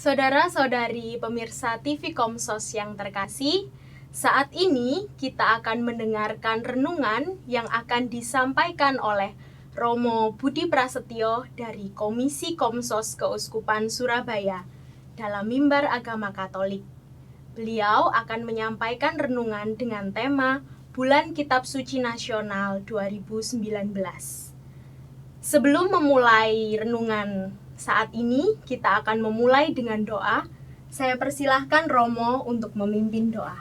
Saudara-saudari pemirsa TV Komsos yang terkasih, saat ini kita akan mendengarkan renungan yang akan disampaikan oleh Romo Budi Prasetyo dari Komisi Komsos Keuskupan Surabaya dalam Mimbar Agama Katolik. Beliau akan menyampaikan renungan dengan tema Bulan Kitab Suci Nasional 2019. Sebelum memulai renungan saat ini, kita akan memulai dengan doa. Saya persilahkan Romo untuk memimpin doa.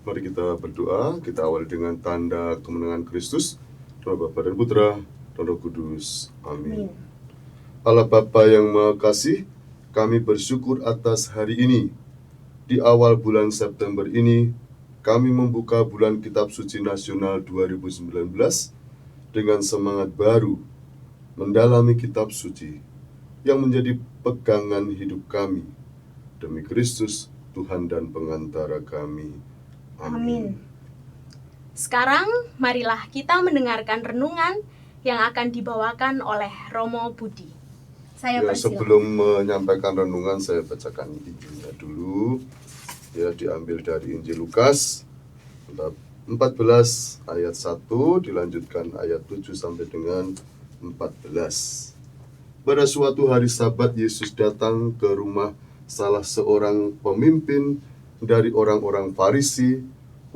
Mari kita berdoa. Kita awali dengan tanda kemenangan Kristus, dalam Bapa dan Putra dan Roh Kudus. Amin. Allah Bapa yang Maha Kasih, kami bersyukur atas hari ini. Di awal bulan September ini, kami membuka bulan Kitab Suci Nasional 2019 dengan semangat baru mendalami Kitab Suci yang menjadi pegangan hidup kami. Demi Kristus, Tuhan dan pengantara kami. Amin. Sekarang marilah kita mendengarkan renungan yang akan dibawakan oleh Romo Budi. Saya persilakan. Sebelum menyampaikan renungan, saya bacakan Injilnya dulu. Diambil dari Injil Lukas 14 ayat 1, dilanjutkan ayat 7 sampai dengan 14. Pada suatu hari Sabat, Yesus datang ke rumah salah seorang pemimpin dari orang-orang Farisi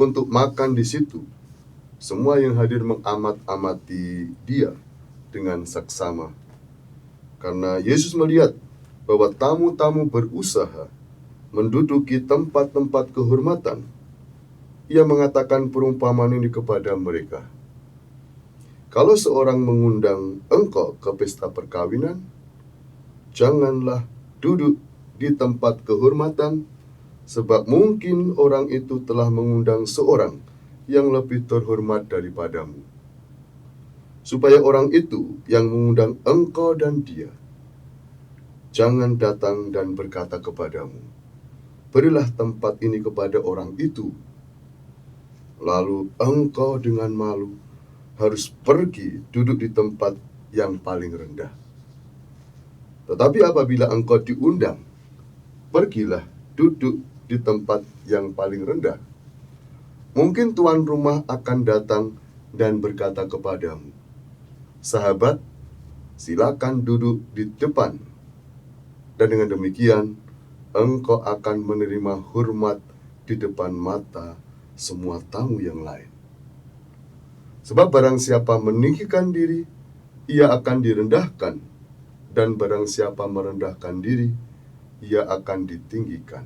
untuk makan di situ. Semua yang hadir mengamat-amati dia dengan saksama. Karena Yesus melihat bahwa tamu-tamu berusaha menduduki tempat-tempat kehormatan, ia mengatakan perumpamaan ini kepada mereka. Kalau seorang mengundang engkau ke pesta perkawinan, janganlah duduk di tempat kehormatan, sebab mungkin orang itu telah mengundang seorang yang lebih terhormat daripadamu. Supaya orang itu yang mengundang engkau dan dia jangan datang dan berkata kepadamu, berilah tempat ini kepada orang itu. Lalu engkau dengan malu harus pergi duduk di tempat yang paling rendah. Tetapi apabila engkau diundang, pergilah duduk di tempat yang paling rendah. Mungkin tuan rumah akan datang dan berkata kepadamu, sahabat, silakan duduk di depan. Dan dengan demikian, engkau akan menerima hormat di depan mata semua tamu yang lain. Sebab barang siapa meninggikan diri, ia akan direndahkan, dan barang siapa merendahkan diri, ia akan ditinggikan.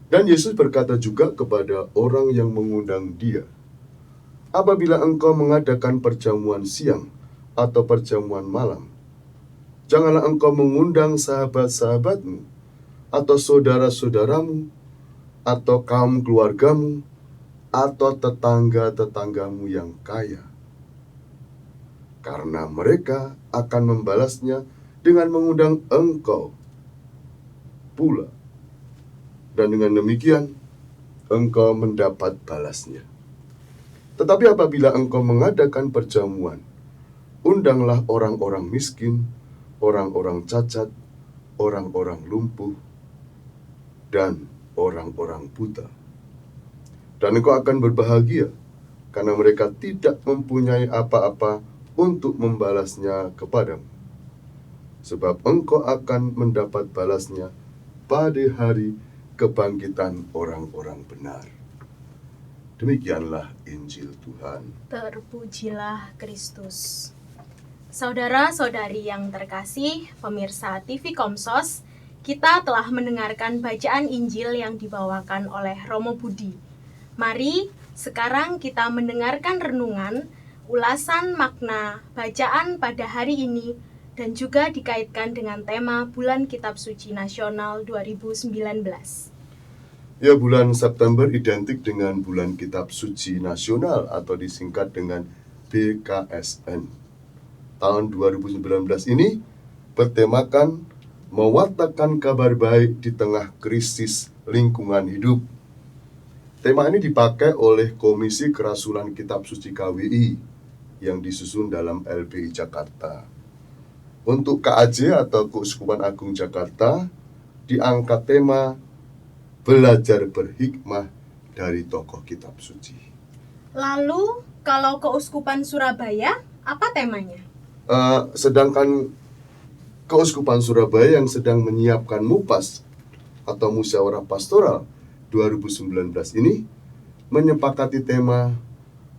Dan Yesus berkata juga kepada orang yang mengundang dia, apabila engkau mengadakan perjamuan siang atau perjamuan malam, janganlah engkau mengundang sahabat-sahabatmu, atau saudara-saudaramu, atau kaum keluargamu, atau tetangga-tetanggamu yang kaya. Karena mereka akan membalasnya dengan mengundang engkau pula. Dan dengan demikian, engkau mendapat balasnya. Tetapi apabila engkau mengadakan perjamuan, undanglah orang-orang miskin, orang-orang cacat, orang-orang lumpuh, dan orang-orang buta. Dan engkau akan berbahagia, karena mereka tidak mempunyai apa-apa untuk membalasnya kepadamu. Sebab engkau akan mendapat balasnya pada hari kebangkitan orang-orang benar. Demikianlah Injil Tuhan. Terpujilah Kristus. Saudara-saudari yang terkasih, pemirsa TV Komsos, kita telah mendengarkan bacaan Injil yang dibawakan oleh Romo Budi. Mari sekarang kita mendengarkan renungan, ulasan makna bacaan pada hari ini, dan juga dikaitkan dengan tema Bulan Kitab Suci Nasional 2019. Ya, bulan September identik dengan Bulan Kitab Suci Nasional atau disingkat dengan BKSN. Tahun 2019 ini bertemakan mewartakan kabar baik di tengah krisis lingkungan hidup. Tema ini dipakai oleh Komisi Kerasulan Kitab Suci KWI yang disusun dalam LBI Jakarta. Untuk KAJ atau Keuskupan Agung Jakarta, diangkat tema belajar berhikmah dari tokoh kitab suci. Lalu kalau Keuskupan Surabaya, apa temanya? Sedangkan Keuskupan Surabaya yang sedang menyiapkan MUPAS atau Musyawarah Pastoral 2019 ini menyepakati tema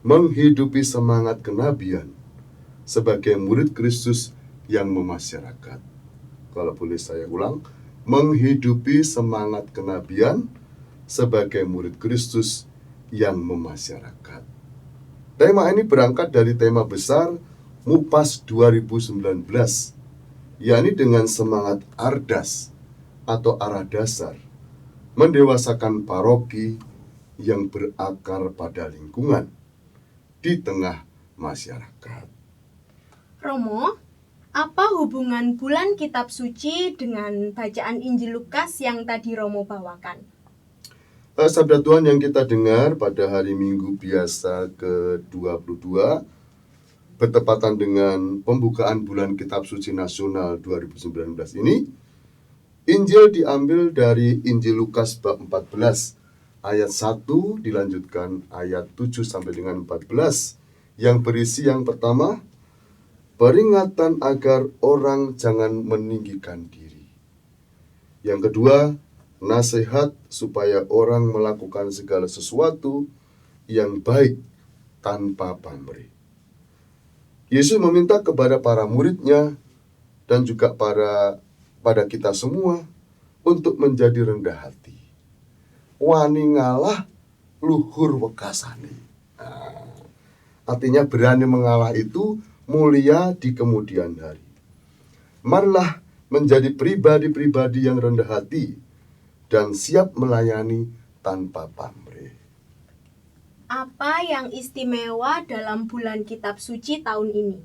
menghidupi semangat kenabian sebagai murid Kristus yang memasyarakat. Kalau boleh saya ulang, menghidupi semangat kenabian sebagai murid Kristus yang memasyarakat. Tema ini berangkat dari tema besar MUPAS 2019, yakni dengan semangat ardas atau arah dasar, mendewasakan paroki yang berakar pada lingkungan di tengah masyarakat. Romo, apa hubungan bulan kitab suci dengan bacaan Injil Lukas yang tadi Romo bawakan? Sabda Tuhan yang kita dengar pada hari Minggu biasa ke-22 bertepatan dengan pembukaan bulan Kitab Suci Nasional 2019 ini, Injil diambil dari Injil Lukas bab 14 ayat 1 dilanjutkan ayat 7 sampai dengan 14 yang berisi yang pertama, peringatan agar orang jangan meninggikan diri. Yang kedua, nasihat supaya orang melakukan segala sesuatu yang baik tanpa pamrih. Yesus meminta kepada para muridnya dan juga pada kita semua untuk menjadi rendah hati. Wani ngalah luhur wekasane. Artinya berani mengalah itu mulia di kemudian hari. Marilah menjadi pribadi-pribadi yang rendah hati dan siap melayani tanpa pamrih. Apa yang istimewa dalam bulan kitab suci tahun ini?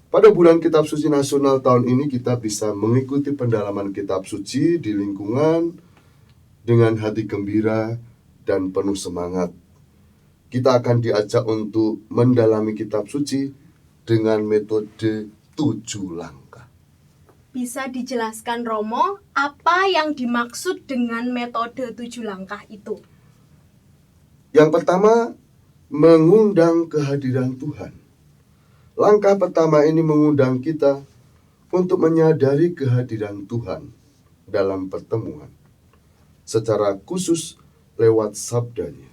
Pada bulan Kitab Suci Nasional tahun ini kita bisa mengikuti pendalaman Kitab Suci di lingkungan dengan hati gembira dan penuh semangat. Kita akan diajak untuk mendalami Kitab Suci dengan metode 7 langkah. Bisa dijelaskan Romo, apa yang dimaksud dengan metode 7 langkah itu? Yang pertama, mengundang kehadiran Tuhan. Langkah pertama ini mengundang kita untuk menyadari kehadiran Tuhan dalam pertemuan, secara khusus lewat sabdanya,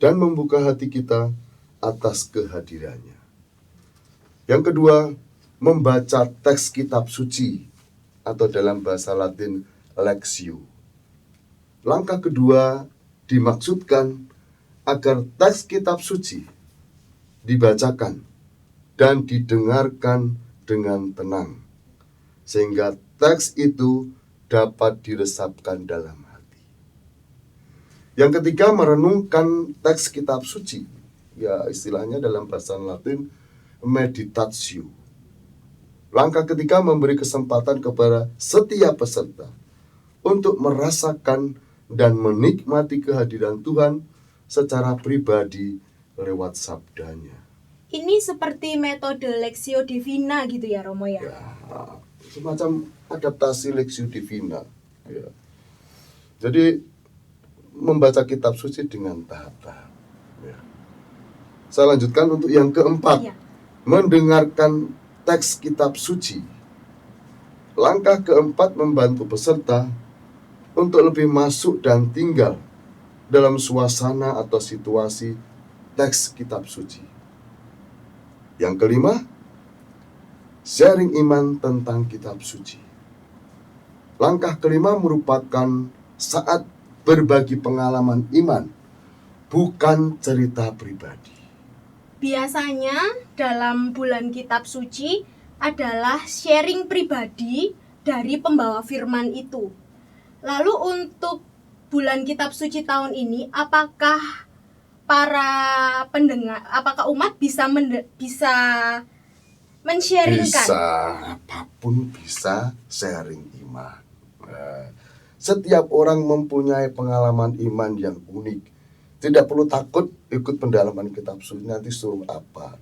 dan membuka hati kita atas kehadirannya. Yang kedua, membaca teks kitab suci, atau dalam bahasa Latin, Lectio. Langkah kedua dimaksudkan agar teks kitab suci dibacakan dan didengarkan dengan tenang, sehingga teks itu dapat diresapkan dalam hati. Yang ketiga, merenungkan teks kitab suci, ya istilahnya dalam bahasa Latin meditatio. Langkah ketiga, memberi kesempatan kepada setiap peserta untuk merasakan dan menikmati kehadiran Tuhan secara pribadi lewat sabdanya. Ini seperti metode Lectio Divina gitu ya Romo ya? Ya, semacam adaptasi Lectio Divina. Ya. Jadi membaca kitab suci dengan tahap-tahap. Ya. Saya lanjutkan untuk yang keempat, mendengarkan teks kitab suci. Langkah keempat membantu peserta untuk lebih masuk dan tinggal dalam suasana atau situasi teks kitab suci. Yang kelima, sharing iman tentang kitab suci. Langkah kelima merupakan saat berbagi pengalaman iman, bukan cerita pribadi. Biasanya dalam bulan kitab suci adalah sharing pribadi dari pembawa firman itu. Lalu untuk bulan kitab suci tahun ini, apakah para pendengar, apakah umat bisa men-sharingkan? Bisa, apapun bisa sharing iman. Setiap orang mempunyai pengalaman iman yang unik. Tidak perlu takut ikut pendalaman kitab suci, nanti suruh apa.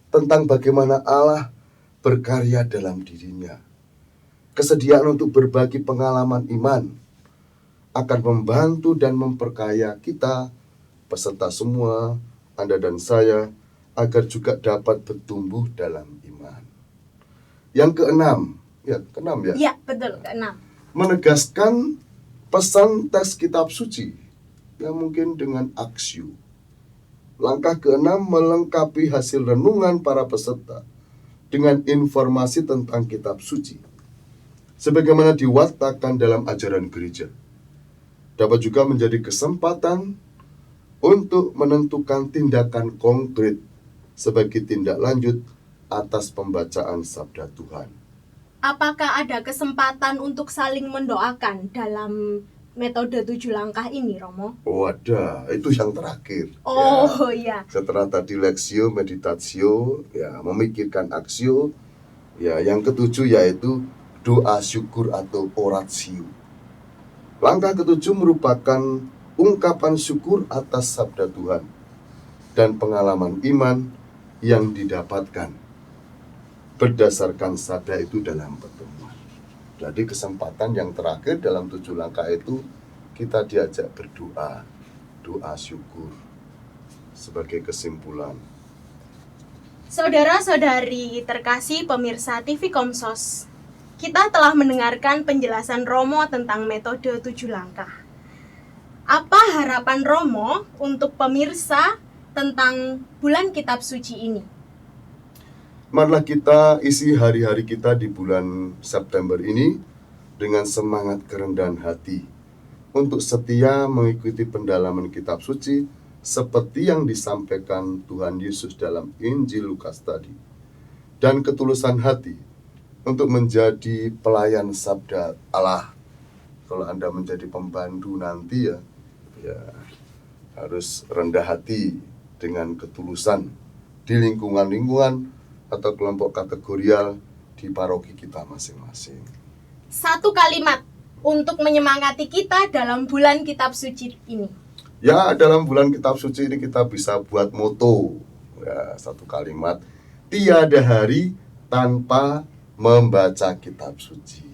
Tentang bagaimana Allah berkarya dalam dirinya. kesediaan untuk berbagi pengalaman iman akan membantu dan memperkaya kita, peserta semua, Anda dan saya, agar juga dapat bertumbuh dalam iman. Yang keenam, keenam ya? Ya, betul, keenam. Menegaskan pesan teks kitab suci yang mungkin dengan aksio. Langkah keenam melengkapi hasil renungan para peserta dengan informasi tentang kitab suci, sebagaimana diwartakan dalam ajaran gereja. Dapat juga menjadi kesempatan untuk menentukan tindakan konkret sebagai tindak lanjut atas pembacaan sabda Tuhan. Apakah ada kesempatan untuk saling mendoakan dalam metode 7 langkah ini, Romo? Oh ada, itu yang terakhir. Oh ya. Setelah tadi lexio, meditatio, memikirkan aksio, yang ketujuh yaitu doa syukur atau oratio. Langkah ketujuh merupakan ungkapan syukur atas sabda Tuhan dan pengalaman iman yang didapatkan berdasarkan sabda itu dalam pertemuan. Jadi kesempatan yang terakhir dalam 7 langkah itu kita diajak berdoa, doa syukur sebagai kesimpulan. Saudara-saudari terkasih pemirsa TV Komsos, kita telah mendengarkan penjelasan Romo tentang metode 7 langkah. Apa harapan Romo untuk pemirsa tentang bulan kitab suci ini? Marilah kita isi hari-hari kita di bulan September ini dengan semangat kerendahan hati untuk setia mengikuti pendalaman kitab suci seperti yang disampaikan Tuhan Yesus dalam Injil Lukas tadi, dan ketulusan hati untuk menjadi pelayan sabda Allah. Kalau Anda menjadi pembantu nanti ya harus rendah hati dengan ketulusan di lingkungan-lingkungan atau kelompok kategorial di paroki kita masing-masing. Satu kalimat untuk menyemangati kita dalam bulan kitab suci ini. Ya, dalam bulan kitab suci ini kita bisa buat moto. Satu kalimat, tiada hari tanpa membaca kitab suci.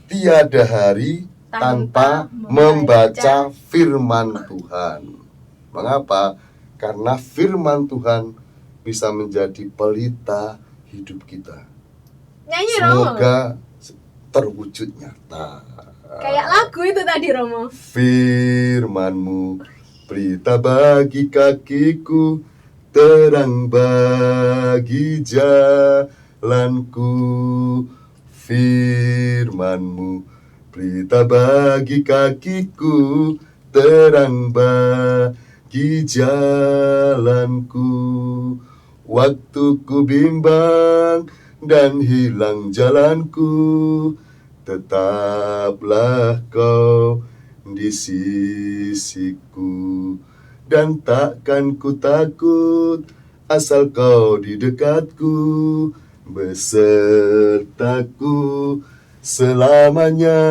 Tiada hari tanpa membaca firman Tuhan. Mengapa? Karena firman Tuhan bisa menjadi pelita hidup kita. Nyanyi, Romo. Semoga terwujud nyata. Kayak lagu itu tadi, Romo. Firman-Mu pelita bagi kakiku, terang bagi jalanku. Firman-Mu pelita bagi kakiku, terang bagi jalanku. Waktu ku bimbang dan hilang jalanku, tetaplah Kau di sisiku. Dan takkan ku takut asal Kau di dekatku, besertaku selamanya.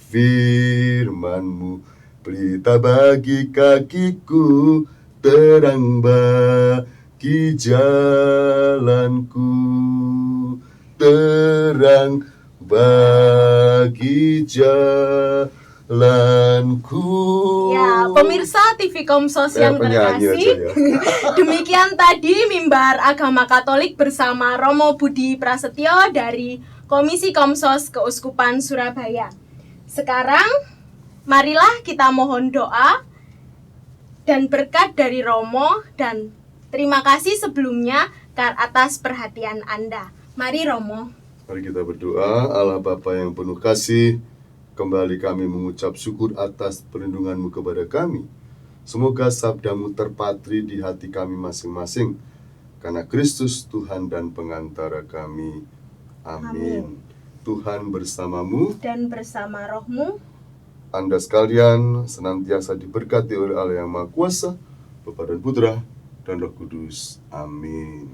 Firman-Mu pelita bagi kakiku, terang bagi jalanku, terang bagi jalanku. Ya, pemirsa TV Komsos yang terkasih, demikian tadi Mimbar Agama Katolik bersama Romo Budi Prasetyo dari Komisi Komsos Keuskupan Surabaya. Sekarang, marilah kita mohon doa dan berkat dari Romo, dan terima kasih sebelumnya atas perhatian Anda. Mari Romo. Mari kita berdoa. Allah Bapa yang penuh kasih, kembali kami mengucap syukur atas perlindungan-Mu kepada kami. Semoga sabda-Mu terpatri di hati kami masing-masing, karena Kristus Tuhan dan pengantara kami. Amin. Tuhan bersamamu dan bersama rohmu. Anda sekalian senantiasa diberkati oleh Allah yang Maha Kuasa, Bapa dan Putra dan Roh Kudus. Amin.